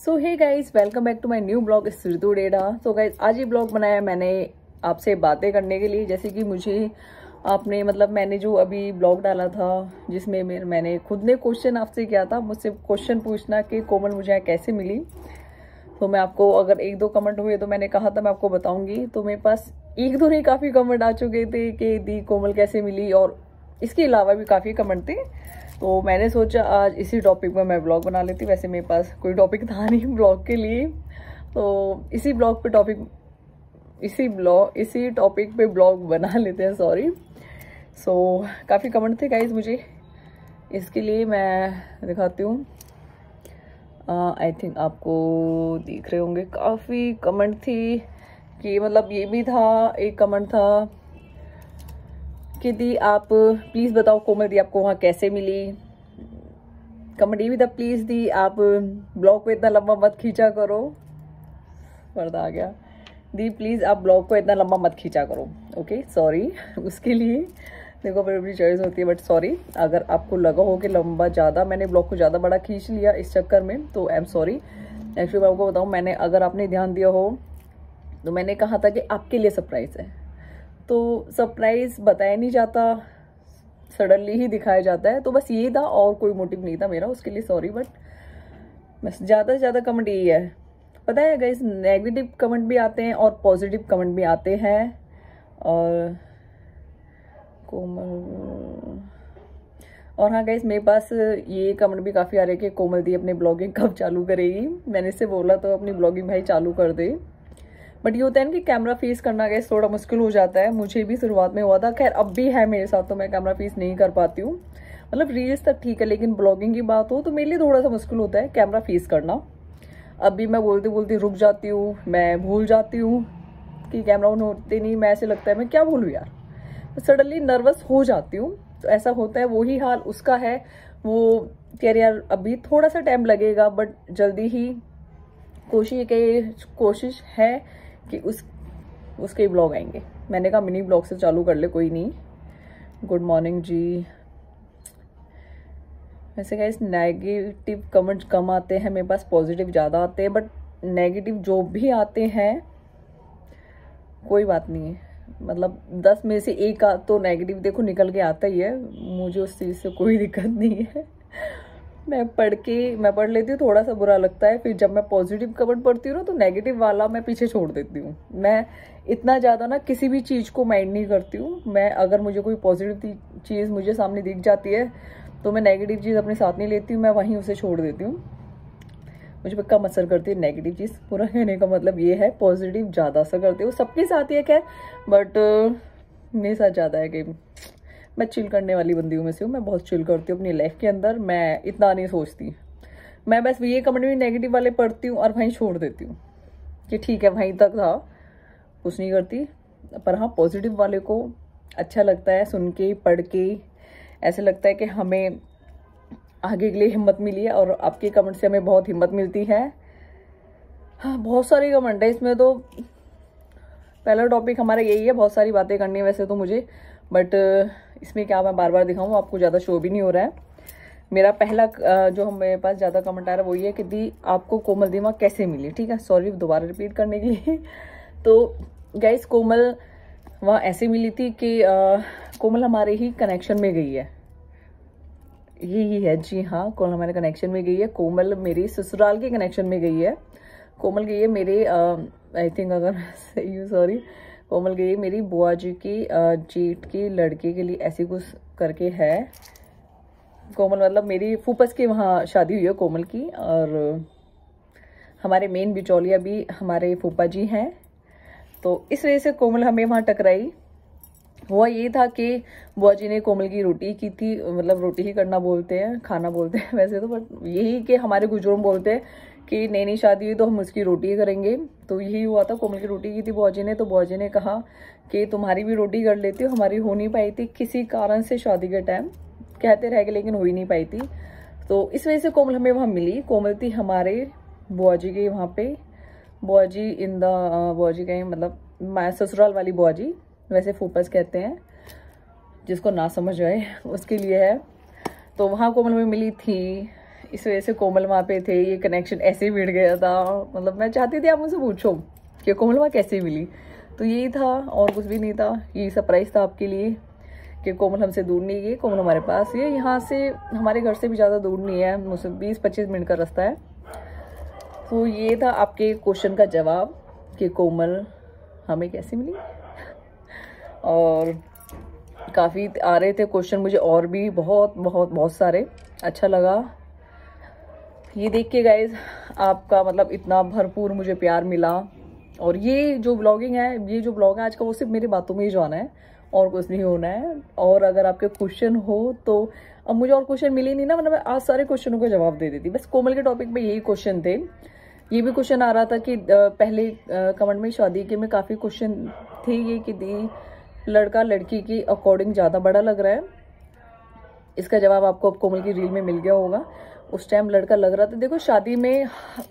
So hey guys, welcome back to my new blog Ritu डेडा। तो guys आज ये ब्लॉग बनाया मैंने आपसे बातें करने के लिए। जैसे कि मुझे आपने मैंने जो अभी ब्लॉग डाला था जिसमें मैंने खुद ने क्वेश्चन आपसे किया था, मुझसे क्वेश्चन पूछना कि कोमल मुझे यहाँ कैसे मिली। तो मैं आपको अगर एक दो कमेंट हुए तो मैंने कहा था मैं आपको बताऊंगी। तो मेरे पास एक दो नहीं काफ़ी कमेंट आ चुके थे कि दी कोमल कैसे मिली, और इसके अलावा भी काफ़ी कमेंट थे। तो मैंने सोचा आज इसी टॉपिक में मैं ब्लॉग बना लेती। वैसे मेरे पास कोई टॉपिक था नहीं ब्लॉग के लिए, तो इसी टॉपिक पे ब्लॉग बना लेते हैं। सॉरी। सो काफ़ी कमेंट थे गाइज मुझे, इसके लिए मैं दिखाती हूँ। आई थिंक आपको दिख रहे होंगे, काफ़ी कमेंट थी कि ये भी था, एक कमेंट था कि दी आप प्लीज़ बताओ कोमल दी आपको वहाँ कैसे मिली। कमेंट ये भी था, प्लीज़ दी आप ब्लॉग को इतना लंबा मत खींचा करो। पर्दा आ गया। दी प्लीज़ आप ब्लॉग को इतना लंबा मत खींचा करो। ओके सॉरी उसके लिए। देखो फिर अपनी चॉइस होती है, बट सॉरी अगर आपको लगा हो कि लंबा ज़्यादा मैंने ब्लॉग को ज़्यादा बड़ा खींच लिया इस चक्कर में, तो आई एम सॉरी। एक्चुअली मैं आपको बताऊँ, मैंने अगर आपने ध्यान दिया हो तो मैंने कहा था कि आपके लिए सरप्राइज़ है। तो सरप्राइज बताया नहीं जाता, सडनली ही दिखाया जाता है। तो बस ये था और कोई मोटिव नहीं था मेरा, उसके लिए सॉरी। बट बस ज़्यादा से ज़्यादा कमेंट यही है। पता है गाइस, नेगेटिव कमेंट भी आते हैं और पॉजिटिव कमेंट भी आते हैं। और कोमल, और हाँ गाइस मेरे पास ये कमेंट भी काफ़ी आ रहे कि कोमल दी अपनी ब्लॉगिंग कब चालू करेगी। मैंने इससे बोला तो अपनी ब्लॉगिंग भाई चालू कर दे। बट ये होता है ना कि कैमरा फेस करना गैस थोड़ा मुश्किल हो जाता है। मुझे भी शुरुआत में हुआ था, खैर अब भी है मेरे साथ, तो मैं कैमरा फेस नहीं कर पाती हूँ। रील्स तक ठीक है, लेकिन ब्लॉगिंग की बात हो तो मेरे लिए थोड़ा सा मुश्किल होता है कैमरा फेस करना। अब भी मैं बोलते बोलते रुक जाती हूँ, मैं भूल जाती हूँ कि कैमरा ऑन होते नहीं, मैं ऐसे लगता है मैं क्या बोलूँ यार, सडनली नर्वस हो जाती हूँ। तो ऐसा होता है, वही हाल उसका है। वो कह रहे यार अभी थोड़ा सा टाइम लगेगा, बट जल्दी ही कोशिश है कि उसके ब्लॉग आएंगे। मैंने कहा मिनी ब्लॉग से चालू कर ले, कोई नहीं। गुड मॉर्निंग जी। वैसे गाइस नेगेटिव कमेंट कम आते हैं मेरे पास, पॉजिटिव ज़्यादा आते हैं। बट नेगेटिव जो भी आते हैं कोई बात नहीं है, 10 में से एक तो नेगेटिव देखो निकल के आता ही है। मुझे उस चीज़ से कोई दिक्कत नहीं है। मैं पढ़ लेती हूँ, थोड़ा सा बुरा लगता है। फिर जब मैं पॉजिटिव कमेंट पढ़ती हूँ ना, तो नेगेटिव वाला मैं पीछे छोड़ देती हूँ। मैं इतना ज़्यादा ना किसी भी चीज़ को माइंड नहीं करती हूँ। मैं अगर मुझे कोई पॉजिटिव चीज़ मुझे सामने दिख जाती है तो मैं नेगेटिव चीज़ अपने साथ नहीं लेती हूँ, मैं वहीं उसे छोड़ देती हूँ। मुझे कम असर करती है नेगेटिव चीज़। पूरा कहने का मतलब ये है, पॉजिटिव ज़्यादा असर करती है। वो सबके साथ ही है खैर, बट मेरे साथ ज़्यादा है कि मैं चिल करने वाली बंदी हूँ में से हूँ। मैं बहुत चिल करती हूँ अपनी लाइफ के अंदर, मैं इतना नहीं सोचती। मैं बस ये कमेंट भी नेगेटिव वाले पढ़ती हूँ और वहीं छोड़ देती हूँ कि ठीक है वहीं तक था, कुछ नहीं करती। पर हाँ, पॉजिटिव वाले को अच्छा लगता है सुन के, पढ़ के। ऐसे लगता है कि हमें आगे के लिए हिम्मत मिली है, और आपके कमेंट से हमें बहुत हिम्मत मिलती है। हाँ, बहुत सारे कमेंट है इसमें। तो पहला टॉपिक हमारा यही है, बहुत सारी बातें करनी है वैसे तो मुझे, बट इसमें क्या मैं बार बार दिखाऊँ, आपको ज़्यादा शो भी नहीं हो रहा है। मेरा पहला जो मेरे पास ज़्यादा कमेंट आ रहा है वो ये कि दी आपको कोमल दी वहाँ कैसे मिली। ठीक है, सॉरी दोबारा रिपीट करने के लिए। तो गाइस कोमल वहाँ ऐसे मिली थी कि कोमल हमारे ही कनेक्शन में गई है। यही है जी हाँ, कोमल हमारे कनेक्शन में गई है। कोमल मेरी ससुराल के कनेक्शन में गई है। कोमल गई है मेरे आई थिंक, अगर सही हूँ सॉरी, कोमल गई है मेरी बुआ जी की जेठ की लड़के के लिए, ऐसी कुछ करके है। कोमल मेरी फूफस की वहाँ शादी हुई है कोमल की, और हमारे मेन बिचौलिया भी हमारे फूफा जी हैं। तो इस वजह से कोमल हमें वहाँ टकराई। हुआ ये था कि बुआ जी ने कोमल की रोटी की थी, रोटी ही करना बोलते हैं, खाना बोलते हैं वैसे तो, बट यही कि हमारे गुजरों बोलते हैं कि नई नई शादी हुई तो हम उसकी रोटी ही करेंगे। तो यही हुआ था, कोमल की रोटी की थी बुआ जी ने। तो बुआ जी ने कहा कि तुम्हारी भी रोटी कर लेती हो, हमारी हो नहीं पाई थी किसी कारण से शादी के टाइम, कहते रह गए लेकिन हो ही नहीं पाई थी। तो इस वजह से कोमल हमें वहाँ मिली। कोमल थी हमारे बुआ जी के वहाँ पे, बुआ जी बुआ जी कहीं ससुराल वाली बुआ जी, वैसे फूफस कहते हैं, जिसको ना समझ आए उसके लिए है। तो वहाँ कोमल हमें मिली थी। इस वजह से कोमल वहाँ पे थे, ये कनेक्शन ऐसे बिगड़ गया था। मतलब मैं चाहती थी आप मुझसे पूछो कि कोमल वहाँ कैसे मिली, तो यही था और कुछ भी नहीं था। ये सरप्राइज़ था आपके लिए कि कोमल हमसे दूर नहीं गई, कोमल हमारे पास ही है। यहाँ से हमारे घर से भी ज़्यादा दूर नहीं है, मुझसे 20-25 मिनट का रास्ता है। तो ये था आपके क्वेश्चन का जवाब कि कोमल हमें कैसे मिली। और काफ़ी आ रहे थे क्वेश्चन मुझे और भी बहुत सारे। अच्छा लगा ये देख के गाइज, आपका मतलब इतना भरपूर मुझे प्यार मिला। और ये जो ब्लॉगिंग है, ये जो ब्लॉग है आज का, वो सिर्फ मेरी बातों में ही जाना है और कुछ नहीं होना है। और अगर आपके क्वेश्चन हो तो, अब मुझे और क्वेश्चन मिले नहीं ना, मतलब मैं आज सारे क्वेश्चनों का जवाब दे देती। बस कोमल के टॉपिक पे यही क्वेश्चन थे। ये भी क्वेश्चन आ रहा था कि पहले कमेंट में शादी के में काफ़ी क्वेश्चन थे ये कि दी लड़का लड़की की अकॉर्डिंग ज़्यादा बड़ा लग रहा है। इसका जवाब आपको अब कोमल की रील में मिल गया होगा। उस टाइम लड़का लग रहा था। देखो शादी में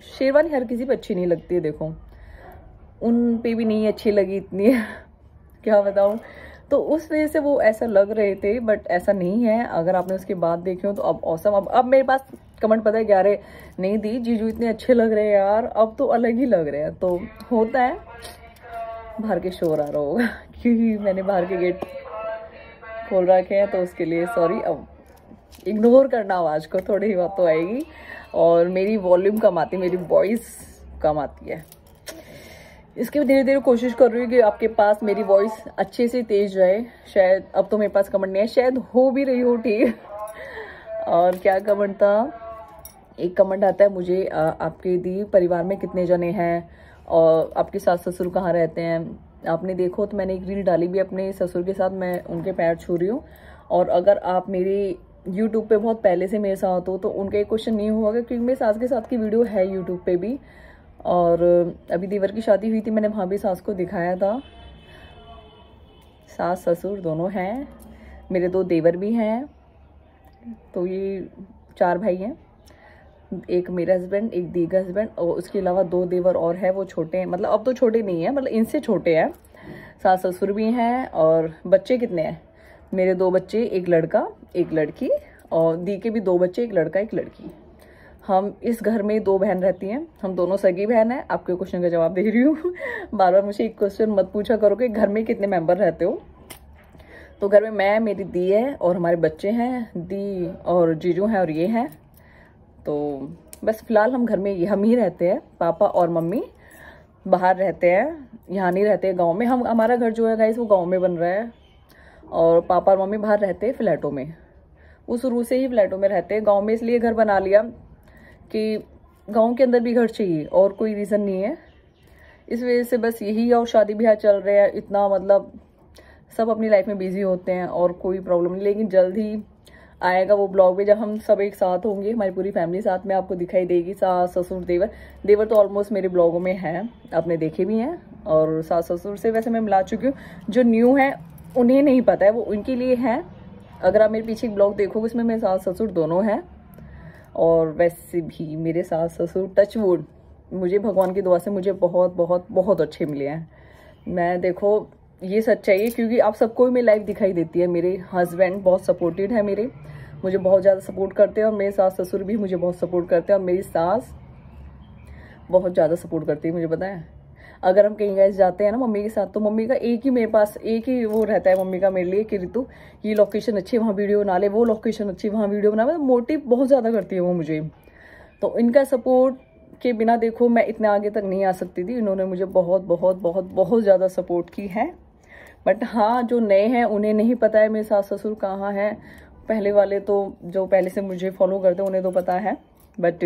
शेरवानी हर किसी पे अच्छी नहीं लगती है, देखो उन पे भी नहीं अच्छी लगी इतनी क्या बताऊं। तो उस वजह से वो ऐसा लग रहे थे, बट ऐसा नहीं है। अगर आपने उसके बाद देखे हो तो अब औसम। अब मेरे पास कमेंट पता है क्या रहे, नहीं दी जीजू इतने अच्छे लग रहे हैं यार, अब तो अलग ही लग रहे हैं। तो होता है, बाहर के शोर आ रहा होगा क्योंकि मैंने बाहर के गेट खोल रखे हैं, तो उसके लिए सॉरी। अब इग्नोर करना आवाज़ को, थोड़ी ही बात तो आएगी। और मेरी वॉल्यूम कम आती है, मेरी वॉइस कम आती है। इसकी धीरे धीरे कोशिश कर रही हूँ कि आपके पास मेरी वॉइस अच्छे से तेज जाए। शायद अब तो मेरे पास कमेंट नहीं है, शायद हो भी रही हो ठीक। और क्या कमेंट था, एक कमेंट आता है मुझे, आपके दी परिवार में कितने जने हैं और आपके सास ससुर कहाँ रहते हैं। आपने देखो तो मैंने एक रील डाली भी अपने ससुर के साथ, मैं उनके पैर छू रही हूँ। और अगर आप मेरी यूट्यूब पे बहुत पहले से मेरे साथ हो तो उनका एक क्वेश्चन नहीं होगा, क्योंकि मेरे सास के साथ की वीडियो है यूट्यूब पे भी। और अभी देवर की शादी हुई थी, मैंने वहाँ भी सास को दिखाया था। सास ससुर दोनों हैं, मेरे 2 देवर भी हैं। तो ये 4 भाई हैं, एक मेरा हस्बैंड, एक दी का हस्बैंड, और उसके अलावा 2 देवर और है। वो छोटे हैं, मतलब अब तो छोटे नहीं है, मतलब इनसे छोटे हैं। सास ससुर भी हैं। और बच्चे कितने हैं, मेरे 2 बच्चे, एक लड़का एक लड़की, और दी के भी 2 बच्चे, एक लड़का एक लड़की। हम इस घर में 2 बहन रहती हैं, हम दोनों सगी बहन हैं। आपके क्वेश्चन का जवाब दे रही हूँ बार बार मुझे एक क्वेश्चन मत पूछा करो कि घर में कितने मेंबर रहते हो। तो घर में मैं, मेरी दी है और हमारे बच्चे हैं, दी और जीजू हैं और ये हैं। तो बस फिलहाल हम घर में हम ही रहते हैं। पापा और मम्मी बाहर रहते हैं, यहाँ नहीं रहते गांव में। हमारा घर जो है गाइस वो गांव में बन रहा है, और पापा और मम्मी बाहर रहते हैं फ्लैटों में। वो शुरू से ही फ्लैटों में रहते हैं। गांव में इसलिए घर बना लिया कि गांव के अंदर भी घर चाहिए, और कोई रीज़न नहीं है। इस वजह से बस यही। और शादी ब्याह चल रहे हैं इतना, मतलब सब अपनी लाइफ में बिजी होते हैं और कोई प्रॉब्लम नहीं। लेकिन जल्द ही आएगा वो ब्लॉग भी, जब हम सब एक साथ होंगे, हमारी पूरी फैमिली साथ में आपको दिखाई देगी। सास ससुर देवर तो ऑलमोस्ट मेरे ब्लॉगों में हैं, आपने देखे भी हैं। और सास ससुर से वैसे मैं मिला चुकी हूँ। जो न्यू है उन्हें नहीं पता है, वो उनके लिए है। अगर आप मेरे पीछे एक ब्लॉग देखोगे उसमें मेरे सास ससुर दोनों हैं। और वैसे भी मेरे सास ससुर टच वुड, मुझे भगवान की दुआ से मुझे बहुत अच्छे मिले हैं। मैं देखो ये सच्चाई है, क्योंकि आप सबको मेरी लाइफ दिखाई देती है। मेरे हस्बैंड बहुत सपोर्टेड है मेरे, मुझे बहुत ज़्यादा सपोर्ट करते हैं। और मेरे सास ससुर भी मुझे बहुत सपोर्ट करते हैं, और मेरी सास बहुत ज़्यादा सपोर्ट करती है। मुझे पता है, अगर हम कहीं गैस जाते हैं ना मम्मी के साथ, तो मम्मी का एक ही मेरे पास एक ही वो रहता है मम्मी का मेरे लिए कि ऋतु ये लोकेशन अच्छी है वहाँ वीडियो बना ले, वो लोकेशन अच्छी वहाँ वीडियो बना। मतलब मोटिव बहुत ज़्यादा करती है वो मुझे। तो इनका सपोर्ट के बिना देखो मैं इतने आगे तक नहीं आ सकती थी। इन्होंने मुझे बहुत ज़्यादा सपोर्ट की है। बट हाँ, जो नए हैं उन्हें नहीं पता है मेरे सास ससुर कहाँ हैं। पहले वाले तो जो पहले से मुझे फॉलो करते हैं उन्हें तो पता है, बट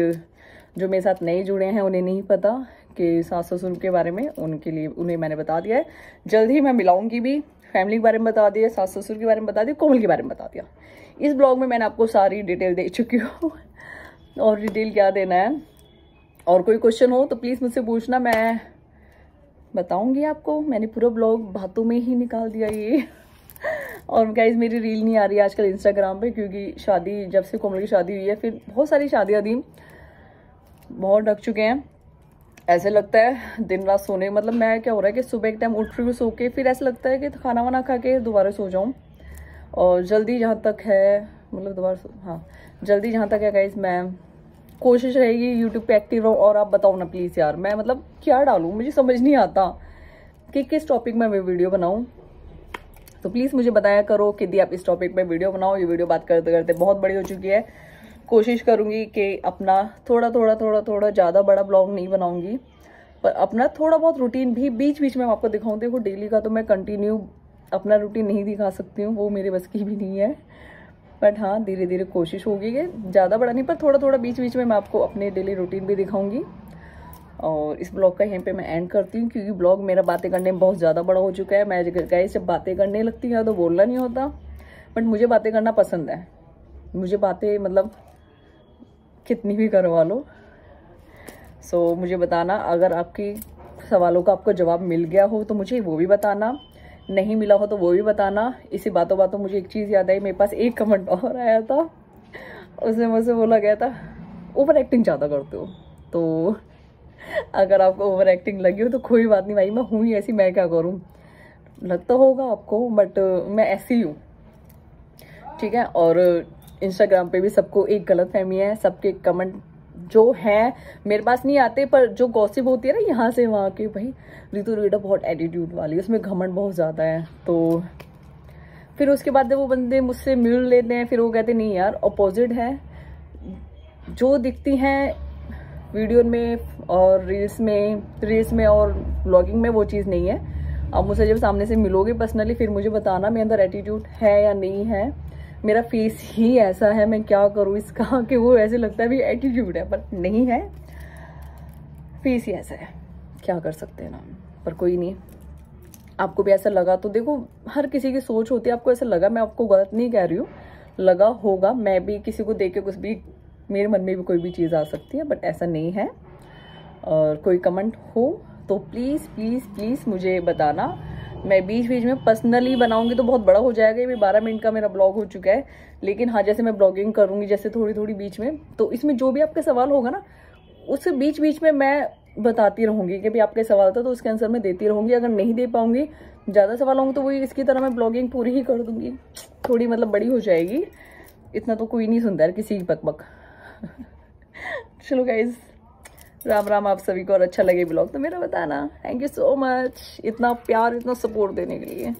जो मेरे साथ नए जुड़े हैं उन्हें नहीं पता कि सास ससुर के बारे में। उनके लिए उन्हें मैंने बता दिया है। जल्द ही मैं मिलाऊंगी भी, फैमिली के बारे में बता दिया, सास ससुर के बारे में बता दिया, कोमल के बारे में बता दिया। इस ब्लॉग में मैंने आपको सारी डिटेल दे चुकी हूँ और डिटेल क्या देना है। और कोई क्वेश्चन हो तो प्लीज़ मुझसे पूछना, मैं बताऊंगी आपको। मैंने पूरा ब्लॉग बातों में ही निकाल दिया ये और गाइस मेरी रील नहीं आ रही आजकल इंस्टाग्राम पे, क्योंकि शादी जब से कोमल की शादी हुई है, फिर बहुत सारी शादियाँ दी, बहुत ढक चुके हैं। ऐसे लगता है दिन रात सोने, मतलब मैं क्या हो रहा है कि सुबह एक टाइम उठ रही हूँ सो के, फिर ऐसा लगता है कि खाना वाना खा के दोबारा सो जाऊँ। और जल्दी जहाँ तक है, मतलब दोबारा हाँ जल्दी जहाँ तक है गाइस, मैं कोशिश रहेगी यूट्यूब पे एक्टिव रहो। और आप बताओ ना प्लीज़ यार, मैं मतलब क्या डालूँ, मुझे समझ नहीं आता कि किस टॉपिक में मैं वीडियो बनाऊँ। तो प्लीज़ मुझे बताया करो कि दी आप इस टॉपिक पे वीडियो बनाओ। ये वीडियो बात करते करते बहुत बड़ी हो चुकी है। कोशिश करूँगी कि अपना थोड़ा ज़्यादा बड़ा ब्लॉग नहीं बनाऊँगी, पर अपना थोड़ा बहुत रूटीन भी बीच बीच में मैं आपको दिखाऊँ। देखो डेली का तो मैं कंटिन्यू अपना रूटीन नहीं दिखा सकती हूँ, वो मेरे बस की भी नहीं है। बट हाँ, धीरे धीरे कोशिश होगी कि ज़्यादा बड़ा नहीं, पर थोड़ा बीच बीच में मैं आपको अपने डेली रूटीन भी दिखाऊंगी। और इस ब्लॉग का यहीं पे मैं एंड करती हूँ, क्योंकि ब्लॉग मेरा बातें करने में बहुत ज़्यादा बड़ा हो चुका है। मैं गाइस जब बातें करने लगती है तो बोलना नहीं होता, बट मुझे बातें करना पसंद है। मुझे बातें मतलब कितनी भी करवा लो। सो मुझे बताना, अगर आपकी सवालों का आपको जवाब मिल गया हो तो मुझे वो भी बताना, नहीं मिला हो तो वो भी बताना। इसी बातों बातों मुझे एक चीज़ याद आई, मेरे पास एक कमेंट और आया था, उसमें मुझसे बोला गया था ओवर एक्टिंग ज़्यादा करते हो। तो अगर आपको ओवर एक्टिंग लगी हो तो कोई बात नहीं भाई, मैं हूँ ही ऐसी, मैं क्या करूँ। लगता होगा आपको, बट मैं ऐसी हूँ, ठीक है। और इंस्टाग्राम पे भी सबको एक गलत फहमी है, सबके कमेंट जो है मेरे पास नहीं आते, पर जो गॉसिप होती है ना यहाँ से वहाँ के, भाई रितु बेटा बहुत एटीट्यूड वाली, उसमें घमंड बहुत ज़्यादा है। तो फिर उसके बाद जब वो बंदे मुझसे मिल लेते हैं, फिर वो कहते नहीं यार अपोजिट है, जो दिखती हैं वीडियो में और रील्स में और ब्लॉगिंग में वो चीज़ नहीं है। अब मुझसे जब सामने से मिलोगे पर्सनली, फिर मुझे बताना मेरे अंदर एटीट्यूड है या नहीं है। मेरा फेस ही ऐसा है, मैं क्या करूँ इसका कि वो ऐसे लगता है भी एटीट्यूड है, पर नहीं है, फेस ही ऐसा है, क्या कर सकते हैं ना। पर कोई नहीं, आपको भी ऐसा लगा तो देखो, हर किसी की सोच होती है। आपको ऐसा लगा, मैं आपको गलत नहीं कह रही हूँ, लगा होगा, मैं भी किसी को देख के कुछ भी, मेरे मन में भी कोई भी चीज़ आ सकती है, बट ऐसा नहीं है। और कोई कमेंट हो तो प्लीज़ प्लीज़ प्लीज़ मुझे बताना। मैं बीच बीच में पर्सनली बनाऊंगी तो बहुत बड़ा हो जाएगा। ये 12 मिनट का मेरा ब्लॉग हो चुका है, लेकिन हाँ जैसे मैं ब्लॉगिंग करूंगी जैसे थोड़ी बीच में, तो इसमें जो भी आपका सवाल होगा ना, उससे बीच बीच में मैं बताती रहूंगी कि भी आपके सवाल था तो उसके आंसर मैं देती रहूंगी। अगर नहीं दे पाऊंगी, ज़्यादा सवाल होंगे, तो वही इसकी तरह मैं ब्लॉगिंग पूरी ही कर दूंगी, थोड़ी मतलब बड़ी हो जाएगी। इतना तो कोई नहीं सुनता है किसी की बक चलो गाइज, राम राम आप सभी को। और अच्छा लगे ब्लॉग तो मेरा बताना। थैंक यू सो मच इतना प्यार, इतना सपोर्ट देने के लिए।